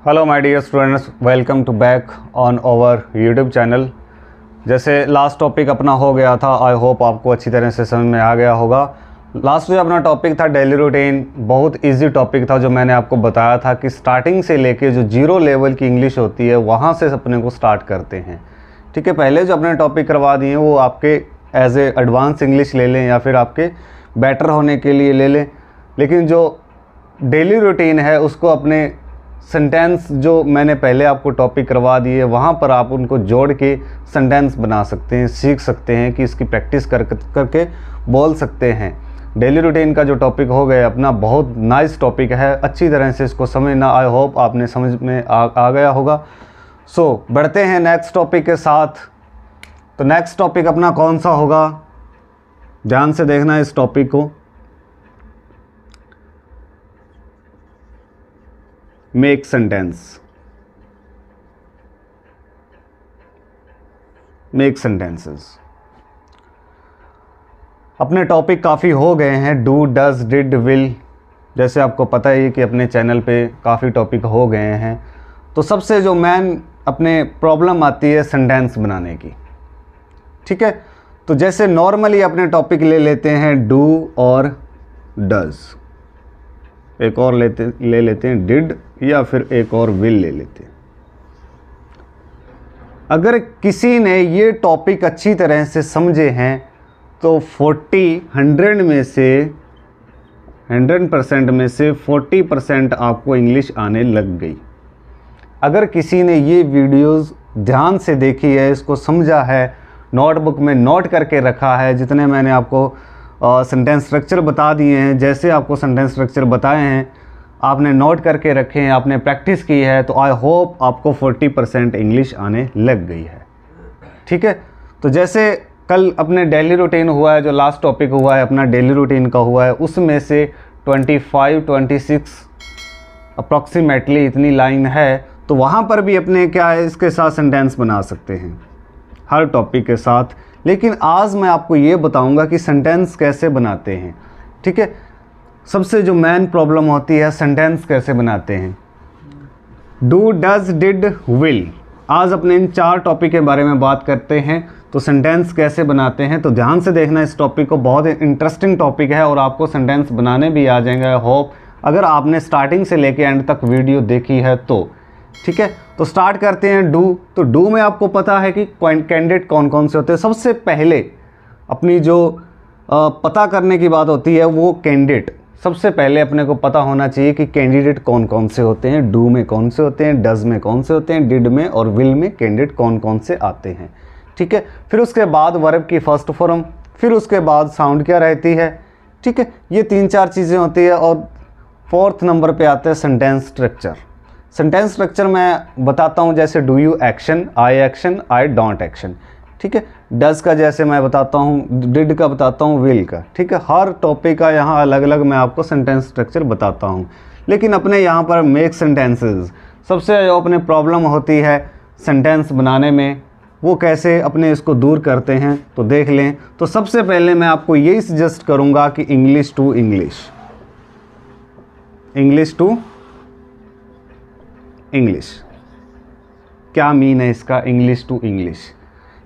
Hello my dear students, welcome to back on our YouTube channel. जैसे last topic अपना हो गया था, आई होप आपको अच्छी तरह से समझ में आ गया होगा। लास्ट जो अपना टॉपिक था डेली रूटीन, बहुत इजी टॉपिक था जो मैंने आपको बताया था कि स्टार्टिंग से लेके जो जीरो लेवल की इंग्लिश होती है वहाँ से अपने को स्टार्ट करते हैं। ठीक है, पहले जो अपने टॉपिक करवा दिए वो आपके एज ए एडवांस इंग्लिश ले लें या फिर आपके बेटर होने के लिए ले लें, लेकिन जो डेली रूटीन है उसको अपने सेंटेंस जो मैंने पहले आपको टॉपिक करवा दिए वहाँ पर आप उनको जोड़ के सेंटेंस बना सकते हैं, सीख सकते हैं कि इसकी प्रैक्टिस करके बोल सकते हैं। डेली रूटीन का जो टॉपिक हो गया अपना, बहुत नाइस टॉपिक है, अच्छी तरह से इसको समझना। आई होप आपने समझ में आ गया होगा। सो बढ़ते हैं नेक्स्ट टॉपिक के साथ। तो नेक्स्ट टॉपिक अपना कौन सा होगा, ध्यान से देखना इस टॉपिक को। Make sentence. Make sentences. अपने टॉपिक काफ़ी हो गए हैं, डू, डज, डिड, विल। जैसे आपको पता ही कि अपने चैनल पे काफ़ी टॉपिक हो गए हैं। तो सबसे जो मेन अपने प्रॉब्लम आती है सेंटेंस बनाने की। ठीक है, तो जैसे नॉर्मली अपने टॉपिक ले लेते हैं डू और डज, एक और ले लेते हैं डिड, या फिर एक और विल ले लेते हैं। अगर किसी ने ये टॉपिक अच्छी तरह से समझे हैं तो 100% में से 40% आपको इंग्लिश आने लग गई। अगर किसी ने ये वीडियोस ध्यान से देखी है, इसको समझा है, नोटबुक में नोट करके रखा है, जितने मैंने आपको सेंटेंस स्ट्रक्चर बता दिए हैं, जैसे आपको सेंटेंस स्ट्रक्चर बताए हैं आपने नोट करके रखे हैं, आपने प्रैक्टिस की है, तो आई होप आपको 40% इंग्लिश आने लग गई है। ठीक है, तो जैसे कल अपने डेली रूटीन हुआ है, जो लास्ट टॉपिक हुआ है अपना डेली रूटीन का हुआ है, उसमें से 25-26 अप्रॉक्सीमेटली इतनी लाइन है। तो वहाँ पर भी अपने क्या है, इसके साथ सेंटेंस बना सकते हैं हर टॉपिक के साथ। लेकिन आज मैं आपको ये बताऊंगा कि सेंटेंस कैसे बनाते हैं। ठीक है, सबसे जो मेन प्रॉब्लम होती है सेंटेंस कैसे बनाते हैं। डू, डज, डिड, विल, आज अपने इन 4 टॉपिक के बारे में बात करते हैं। तो सेंटेंस कैसे बनाते हैं, तो ध्यान से देखना इस टॉपिक को, बहुत इंटरेस्टिंग टॉपिक है और आपको सेंटेंस बनाने भी आ जाएंगे आई होप, अगर आपने स्टार्टिंग से लेके एंड तक वीडियो देखी है तो। ठीक है, तो स्टार्ट करते हैं डू। तो डू में आपको पता है कि कैंडिडेट कौन कौन से होते हैं। सबसे पहले अपनी जो पता करने की बात होती है वो कैंडिडेट, सबसे पहले अपने को पता होना चाहिए कि कैंडिडेट कौन कौन से होते हैं। डू में कौन से होते हैं, डज में कौन से होते हैं, डिड में और विल में कैंडिडेट कौन कौन से आते हैं। ठीक है, फिर उसके बाद वर्ब की फर्स्ट फॉर्म, फिर उसके बाद साउंड क्या रहती है। ठीक है, ये 3-4 चीज़ें होती है। और 4th नंबर पे आता है सेंटेंस स्ट्रक्चर। सेंटेंस स्ट्रक्चर मैं बताता हूँ, जैसे do you action, I don't action. ठीक है, डज का जैसे मैं बताता हूँ, डिड का बताता हूँ, विल का। ठीक है, हर टॉपिक का यहाँ अलग अलग मैं आपको सेंटेंस स्ट्रक्चर बताता हूँ। लेकिन अपने यहाँ पर मेक सेंटेंसेस, सबसे जो अपने प्रॉब्लम होती है सेंटेंस बनाने में, वो कैसे अपने इसको दूर करते हैं तो देख लें। तो सबसे पहले मैं आपको यही सजेस्ट करूँगा कि English to English, English to English. क्या मीन है इसका, इंग्लिश टू इंग्लिश,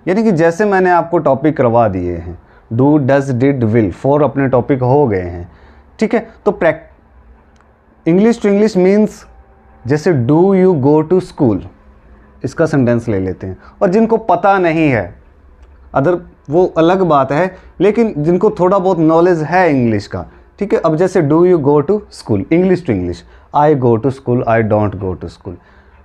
यानी कि जैसे मैंने आपको टॉपिक करवा दिए हैं, डू, डज, डिड, विल, 4 अपने टॉपिक हो गए हैं। ठीक है, तो इंग्लिश टू इंग्लिश मीन्स जैसे do you go to school, इसका सेंटेंस ले लेते हैं। और जिनको पता नहीं है अदर वो अलग बात है, लेकिन जिनको थोड़ा बहुत नॉलेज है इंग्लिश का, ठीक है, अब जैसे do you go to school, English to English, I go to school, I don't go to school.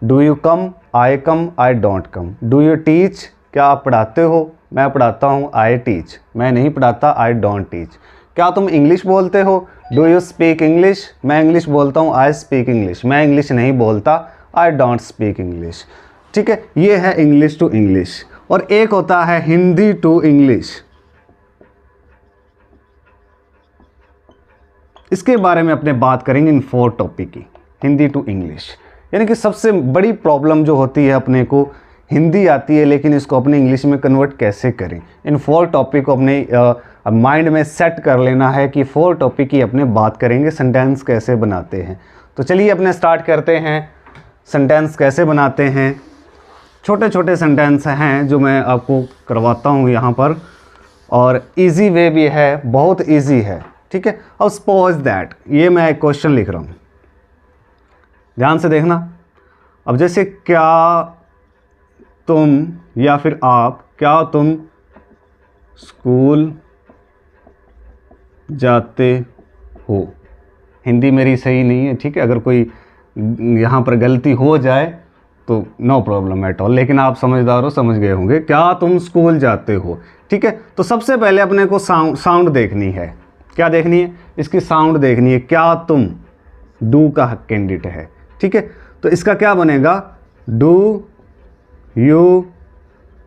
Do you come, I come, I don't come. Do you teach, क्या आप पढ़ाते हो, मैं पढ़ाता हूँ, आई टीच, मैं नहीं पढ़ाता, आई डोंट टीच। क्या तुम इंग्लिश बोलते हो, डू यू स्पीक इंग्लिश, मैं इंग्लिश बोलता हूँ, आई स्पीक इंग्लिश, मैं इंग्लिश नहीं बोलता, आई डोंट स्पीक इंग्लिश। ठीक है, ये है इंग्लिश टू इंग्लिश। और एक होता है हिंदी टू इंग्लिश, इसके बारे में अपने बात करेंगे इन 4 टॉपिक की। हिंदी टू इंग्लिश, यानी कि सबसे बड़ी प्रॉब्लम जो होती है अपने को, हिंदी आती है लेकिन इसको अपने इंग्लिश में कन्वर्ट कैसे करें। इन 4 टॉपिक को अपने माइंड में सेट कर लेना है कि 4 टॉपिक की अपने बात करेंगे, सेंटेंस कैसे बनाते हैं। तो चलिए अपने स्टार्ट करते हैं। सेंटेंस कैसे बनाते हैं, छोटे छोटे सेंटेंस हैं जो मैं आपको करवाता हूँ यहाँ पर, और इजी वे भी है, बहुत इजी है, ठीक है। अब सपोज दैट, ये मैं एक क्वेश्चन लिख रहा हूँ, ध्यान से देखना। अब जैसे क्या तुम या फिर आप, क्या तुम स्कूल जाते हो। हिंदी मेरी सही नहीं है, ठीक है, अगर कोई यहाँ पर गलती हो जाए तो नो प्रॉब्लम एट ऑल, लेकिन आप समझदार हो, समझ गए होंगे। क्या तुम स्कूल जाते हो, ठीक है। तो सबसे पहले अपने को साउंड देखनी है। क्या देखनी है? इसकी साउंड देखनी है। क्या तुम, डू का कैंडिडेट है, ठीक है। तो इसका क्या बनेगा? Do you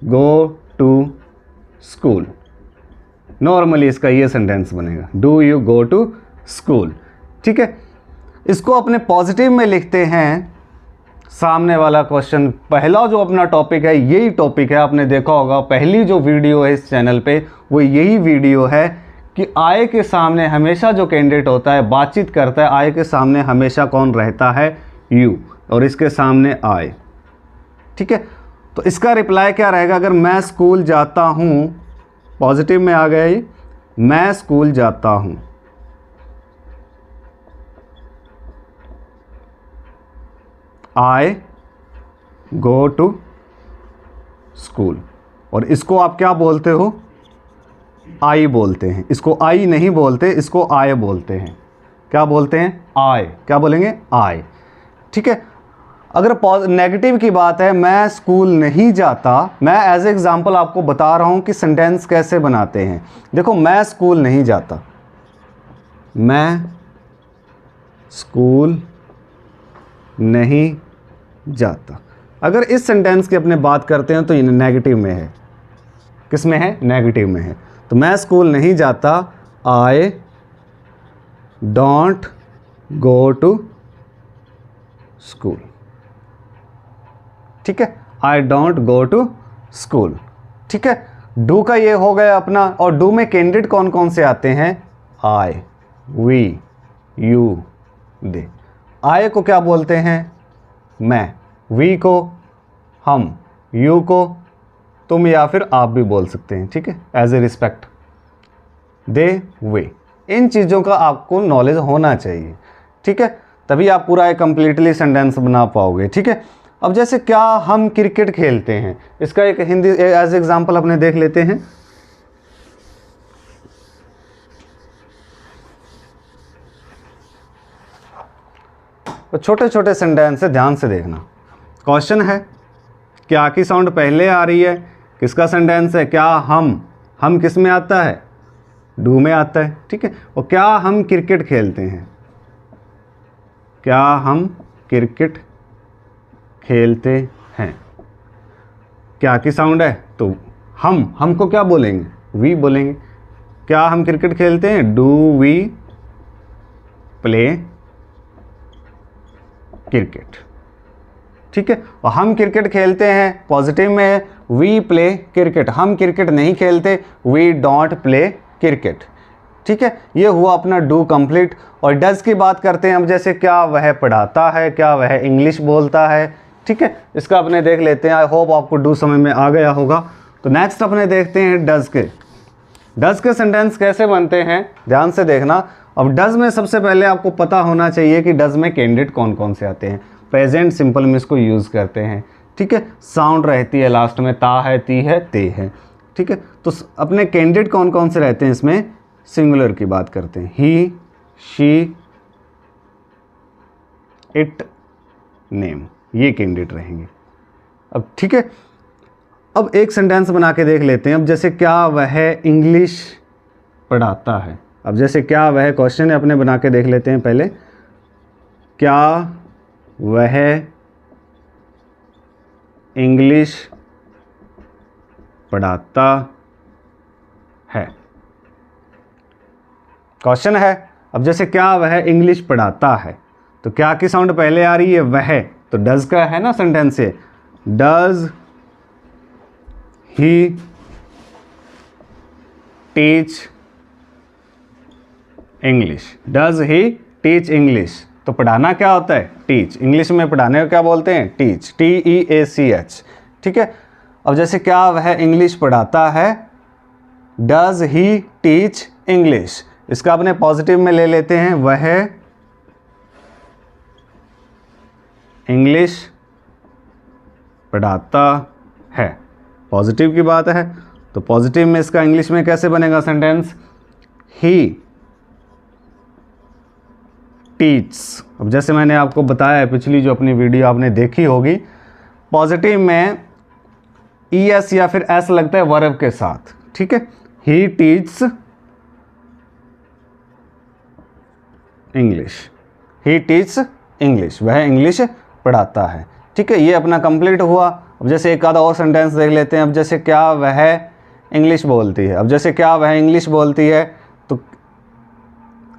go to school. Normally इसका ये सेंटेंस बनेगा, do you go to school, ठीक है। इसको अपने पॉजिटिव में लिखते हैं। सामने वाला क्वेश्चन, पहला जो अपना टॉपिक है यही टॉपिक है, आपने देखा होगा पहली जो वीडियो है इस चैनल पे वो यही वीडियो है कि आय के सामने हमेशा जो कैंडिडेट होता है, बातचीत करता है, आय के सामने हमेशा कौन रहता है? यू, और इसके सामने आय, ठीक है। तो इसका रिप्लाई क्या रहेगा? अगर मैं स्कूल जाता हूं, पॉजिटिव में आ गया ये, मैं स्कूल जाता हूं, आई गो टू स्कूल। और इसको आप क्या बोलते हो? आई बोलते हैं। इसको आई नहीं बोलते, इसको आय बोलते हैं। क्या बोलते हैं? आय। क्या बोलेंगे? आय, ठीक है। अगर नेगेटिव की बात है, मैं स्कूल नहीं जाता, मैं एज एग्जाम्पल आपको बता रहा हूं कि सेंटेंस कैसे बनाते हैं। देखो, मैं स्कूल नहीं जाता, मैं स्कूल नहीं जाता। अगर इस सेंटेंस की अपने बात करते हैं तो ये नेगेटिव में है। किस में है? नेगेटिव में है। तो मैं स्कूल नहीं जाता, I don't go to school, ठीक है। I don't go to school, ठीक है। डू का ये हो गया अपना। और डू में कैंडिडेट कौन कौन से आते हैं? आई, वी, यू, दे। आई को क्या बोलते हैं? मैं। वी को हम, यू को तुम या फिर आप भी बोल सकते हैं, ठीक है, एज ए रिस्पेक्ट। दे, वे, इन चीज़ों का आपको नॉलेज होना चाहिए, ठीक है, तभी आप पूरा एक कंप्लीटली सेंटेंस बना पाओगे, ठीक है। अब जैसे क्या हम क्रिकेट खेलते हैं, इसका एक हिंदी एज एग्जाम्पल अपने देख लेते हैं। तो छोटे छोटे सेंटेंस से ध्यान से देखना। क्वेश्चन है, क्या की साउंड पहले आ रही है, किसका सेंटेंस है? क्या हम किस में आता है? डू में आता है, ठीक है। और क्या हम क्रिकेट खेलते हैं, क्या हम क्रिकेट खेलते हैं, क्या की साउंड है तो हमको क्या बोलेंगे? वी बोलेंगे। क्या हम क्रिकेट खेलते हैं? डू वी प्ले क्रिकेट, ठीक है। और हम क्रिकेट खेलते हैं, पॉजिटिव में है, वी प्ले क्रिकेट। हम क्रिकेट नहीं खेलते, वी डोंट प्ले क्रिकेट, ठीक है। ये हुआ अपना डू कंप्लीट। और डज की बात करते हैं अब, जैसे क्या वह पढ़ाता है, क्या वह इंग्लिश बोलता है, ठीक है। इसका अपने देख लेते हैं। आई होप आपको डू समझ में आ गया होगा। तो नेक्स्ट अपने देखते हैं डज के। डज के सेंटेंस कैसे बनते हैं, ध्यान से देखना। अब डज में सबसे पहले आपको पता होना चाहिए कि डज में कैंडिडेट कौन कौन से आते हैं। प्रेजेंट सिंपल में इसको यूज़ करते हैं, ठीक है। साउंड रहती है लास्ट में, ता है, ती है, ते है, ठीक है। तो अपने कैंडिडेट कौन कौन से रहते हैं इसमें? सिंगुलर की बात करते हैं, ही, शी, इट, नेम, ये कैंडिडेट रहेंगे। अब ठीक है, अब एक सेंटेंस बना के देख लेते हैं। अब जैसे क्या वह इंग्लिश पढ़ाता है। अब जैसे क्या वह क्वेश्चन है, अपने बना के देख लेते हैं पहले। क्या वह इंग्लिश पढ़ाता है, क्वेश्चन है। अब जैसे क्या वह इंग्लिश पढ़ाता है, तो क्या की साउंड पहले आ रही है? वह, तो डज का है ना सेंटेंस से। Does he teach English, does he teach English, तो पढ़ाना क्या होता है? टीच। इंग्लिश में पढ़ाने को क्या बोलते हैं? Teach, TEACH। ठीक है। अब जैसे क्या वह इंग्लिश पढ़ाता है, डज ही टीच इंग्लिश। इसका अपने पॉजिटिव में ले लेते हैं, वह इंग्लिश पढ़ाता है। पॉजिटिव की बात है, तो पॉजिटिव में इसका इंग्लिश में कैसे बनेगा सेंटेंस? ही टीच। अब जैसे मैंने आपको बताया है, पिछली जो अपनी वीडियो आपने देखी होगी, पॉजिटिव में ES या फिर S लगता है वर्ब के साथ। ठीक है। ही टीच इंग्लिश, ही टीच इंग्लिश, वह इंग्लिश पढ़ाता है। ठीक है। ये अपना कंप्लीट हुआ। अब जैसे एक आधा और सेंटेंस देख लेते हैं। अब जैसे क्या वह इंग्लिश बोलती है। अब जैसे क्या वह इंग्लिश बोलती है, तो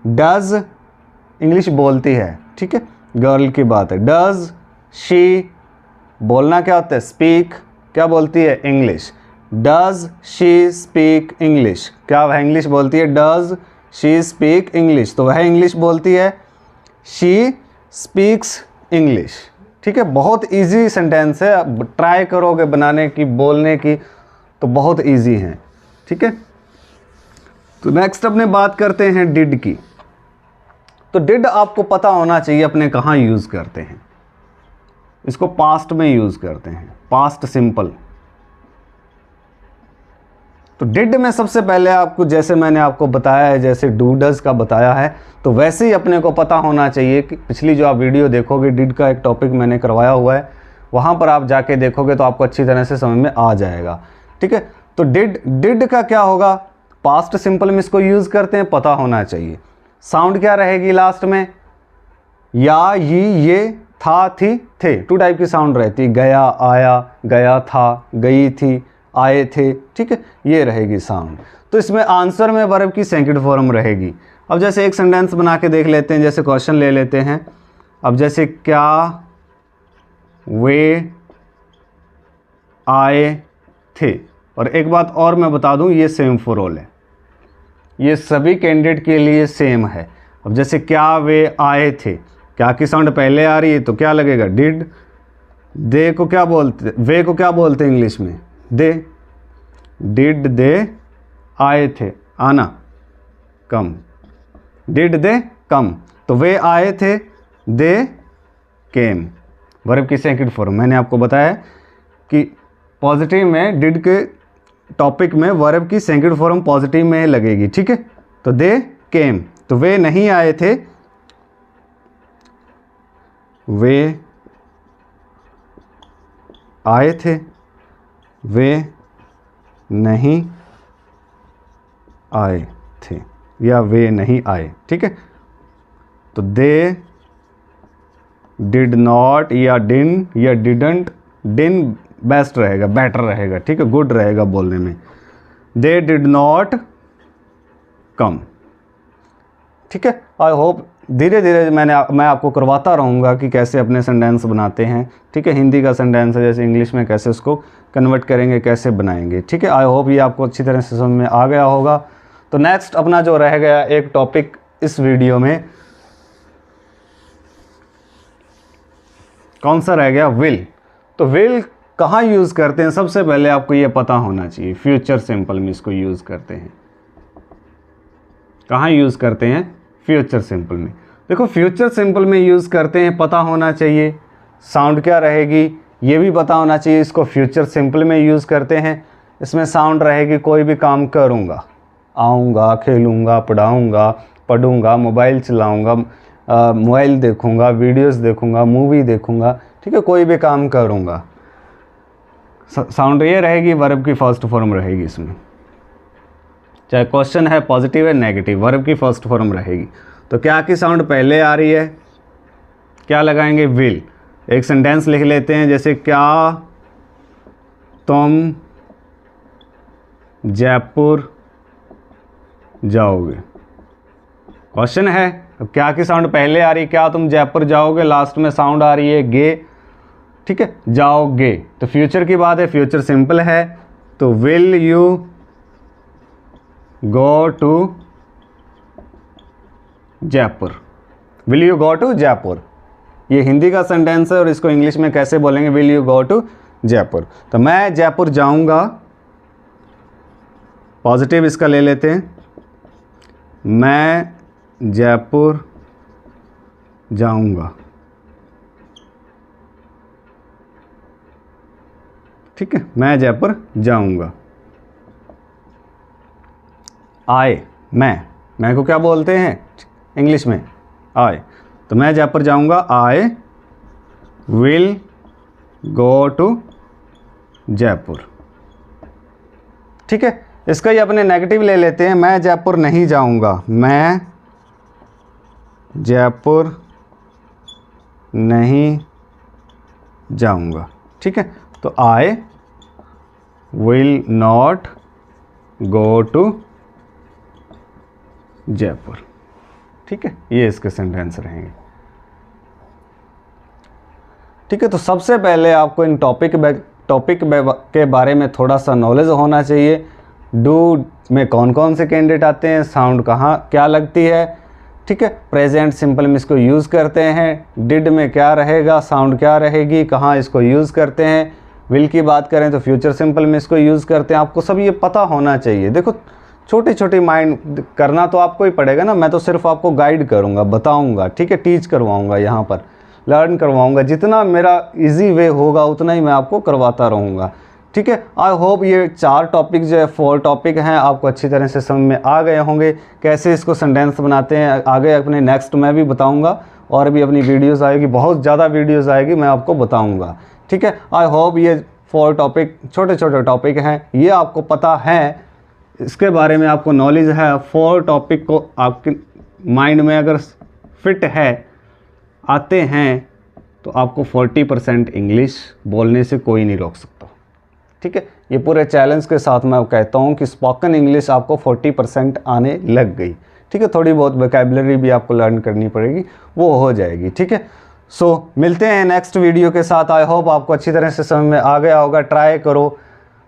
डज इंग्लिश बोलती है। ठीक है। गर्ल की बात है। डज शी, बोलना क्या होता है? स्पीक। क्या बोलती है? English. Does she speak English, क्या वह इंग्लिश बोलती है? डज शी स्पीक इंग्लिश, तो वह इंग्लिश बोलती है। She speaks English. ठीक है। बहुत इजी सेंटेंस है। अब ट्राई करोगे बनाने की, बोलने की, तो बहुत इजी है। ठीक है। तो नेक्स्ट अपने बात करते हैं डिड की। तो डिड आपको पता होना चाहिए अपने कहाँ यूज़ करते हैं। इसको पास्ट में यूज़ करते हैं, पास्ट सिंपल। तो डिड में सबसे पहले आपको, जैसे मैंने आपको बताया है, जैसे डू डज का बताया है, तो वैसे ही अपने को पता होना चाहिए कि पिछली जो आप वीडियो देखोगे, डिड का एक टॉपिक मैंने करवाया हुआ है, वहाँ पर आप जाके देखोगे तो आपको अच्छी तरह से समझ में आ जाएगा। ठीक है। तो डिड का क्या होगा? पास्ट सिंपल में इसको यूज़ करते हैं, पता होना चाहिए। साउंड क्या रहेगी लास्ट में? या, ये, था, थी, थे, 2 टाइप की साउंड रहती है। गया, आया, गया था, गई थी, आए थे। ठीक है। ये रहेगी साउंड। तो इसमें आंसर में वर्ब की सेकंड फॉर्म रहेगी। अब जैसे एक सेंटेंस बना के देख लेते हैं, जैसे क्वेश्चन ले लेते हैं। अब जैसे क्या वे आए थे। और एक बात और मैं बता दूं, ये सेम फॉर ऑल है, ये सभी कैंडिडेट के लिए सेम है। अब जैसे क्या वे आए थे, क्या की साउंड पहले आ रही है तो क्या लगेगा? डिड। दे को क्या बोलते, वे को क्या बोलते हैं इंग्लिश में? दे। डिड दे आए थे, आना, कम। डिड दे कम, तो वे आए थे, दे केम। वर्ब की सेकंड फॉर्म मैंने आपको बताया कि पॉजिटिव में डिड के टॉपिक में वर्ब की सेकंड फॉर्म पॉजिटिव में लगेगी। ठीक है। तो दे केम, तो वे नहीं आए थे, वे आए थे, वे नहीं आए थे, या वे नहीं आए। ठीक है। तो दे डिड नॉट, या डिन, या डिडंट। डिन बेस्ट रहेगा, बेटर रहेगा। ठीक है। गुड रहेगा बोलने में। They did not come. ठीक है। आई होप धीरे धीरे मैं आपको करवाता रहूँगा कि कैसे अपने सेंटेंस बनाते हैं। ठीक है। हिंदी का सेंटेंस है, जैसे इंग्लिश में कैसे उसको कन्वर्ट करेंगे, कैसे बनाएंगे। ठीक है। आई होप ये आपको अच्छी तरह से समझ में आ गया होगा। तो नेक्स्ट अपना जो रह गया एक टॉपिक इस वीडियो में, कौन सा रह गया? विल। तो विल कहाँ यूज़ करते हैं? सबसे पहले आपको ये पता होना चाहिए, फ्यूचर सिंपल में इसको यूज़ करते हैं। कहाँ यूज़ करते हैं? फ्यूचर सिंपल में। देखो, फ्यूचर सिंपल में यूज़ करते हैं, पता होना चाहिए। साउंड क्या रहेगी ये भी पता होना चाहिए। इसको फ्यूचर सिंपल में यूज़ करते हैं। इसमें साउंड रहेगी, कोई भी काम करूँगा, आऊँगा, खेलूँगा, पढ़ाऊँगा, पढ़ूँगा, मोबाइल चलाऊँगा, मोबाइल देखूँगा, वीडियोस देखूँगा, मूवी देखूँगा। ठीक है। कोई भी काम करूँगा, साउंड ये रहेगी, वर्ब की फर्स्ट फॉर्म रहेगी इसमें। चाहे क्वेश्चन है पॉजिटिव है नेगेटिव, वर्ब की फर्स्ट फॉर्म रहेगी। तो क्या की साउंड पहले आ रही है, क्या लगाएंगे? विल। एक सेंटेंस लिख लेते हैं, जैसे क्या तुम जयपुर जाओगे। क्वेश्चन है। अब क्या की साउंड पहले आ रही है, क्या तुम जयपुर जाओगे, लास्ट में साउंड आ रही है गे। ठीक है। जाओगे, तो फ्यूचर की बात है, फ्यूचर सिंपल है। तो will you go to Jaipur. Will you go to Jaipur, ये हिंदी का सेंटेंस है और इसको इंग्लिश में कैसे बोलेंगे, will you go to Jaipur. तो मैं जयपुर जाऊंगा, पॉजिटिव इसका ले लेते हैं, मैं जयपुर जाऊंगा, ठीक है, मैं जयपुर जाऊंगा। आए, मैं को क्या बोलते हैं इंग्लिश में, आए, तो मैं जयपुर जाऊंगा, I will go to Jaipur, ठीक है। इसका ही अपने नेगेटिव ले लेते हैं, मैं जयपुर नहीं जाऊंगा, मैं जयपुर नहीं जाऊंगा, ठीक है। तो I will not go to Jaipur, ठीक है, ये इसके सेंटेंस रहेंगे, ठीक है। तो सबसे पहले आपको इन टॉपिक के बारे में थोड़ा सा नॉलेज होना चाहिए। डू में कौन कौन से कैंडिडेट आते हैं, साउंड कहाँ क्या लगती है, ठीक है। प्रेजेंट सिंपल में इसको यूज़ करते हैं। डिड में क्या रहेगा, साउंड क्या रहेगी, कहाँ इसको यूज़ करते हैं। विल की बात करें तो फ्यूचर सिंपल में इसको यूज़ करते हैं। आपको सब ये पता होना चाहिए। देखो छोटी छोटी माइंड करना तो आपको ही पड़ेगा ना, मैं तो सिर्फ आपको गाइड करूँगा, बताऊँगा, ठीक है, टीच करवाऊँगा, यहाँ पर लर्न करवाऊँगा। जितना मेरा इजी वे होगा उतना ही मैं आपको करवाता रहूँगा, ठीक है। आई होप ये 4 टॉपिक जो है 4 टॉपिक हैं आपको अच्छी तरह से समझ में आ गए होंगे, कैसे इसको सेंटेंस बनाते हैं। आगे अपने नेक्स्ट मैं भी बताऊंगा, और भी अपनी वीडियोस आएगी, बहुत ज़्यादा वीडियोस आएगी, मैं आपको बताऊंगा, ठीक है। आई होप ये 4 टॉपिक छोटे छोटे टॉपिक हैं, ये आपको पता है, इसके बारे में आपको नॉलेज है। 4 टॉपिक को आपके माइंड में अगर फिट है, आते हैं, तो आपको 40% इंग्लिश बोलने से कोई नहीं रोक सकता, ठीक है। ये पूरे चैलेंज के साथ मैं कहता हूँ कि स्पोकन इंग्लिश आपको 40% आने लग गई, ठीक है। थोड़ी बहुत वोकैबुलरी भी आपको लर्न करनी पड़ेगी, वो हो जाएगी, ठीक है। सो मिलते हैं नेक्स्ट वीडियो के साथ। आई होप आपको अच्छी तरह से समझ में आ गया होगा। ट्राई करो,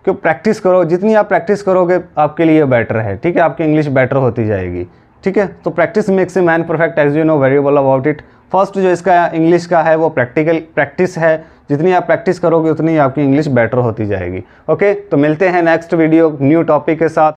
क्यों प्रैक्टिस करो, जितनी आप प्रैक्टिस करोगे आपके लिए बेटर है, ठीक है। आपकी इंग्लिश बेटर होती जाएगी, ठीक है। तो practice makes a man perfect, as you know very well about it. First जो इसका इंग्लिश का है वो प्रैक्टिस है। जितनी आप प्रैक्टिस करोगे उतनी आपकी इंग्लिश बेटर होती जाएगी। ओके, तो मिलते हैं नेक्स्ट वीडियो न्यू टॉपिक के साथ।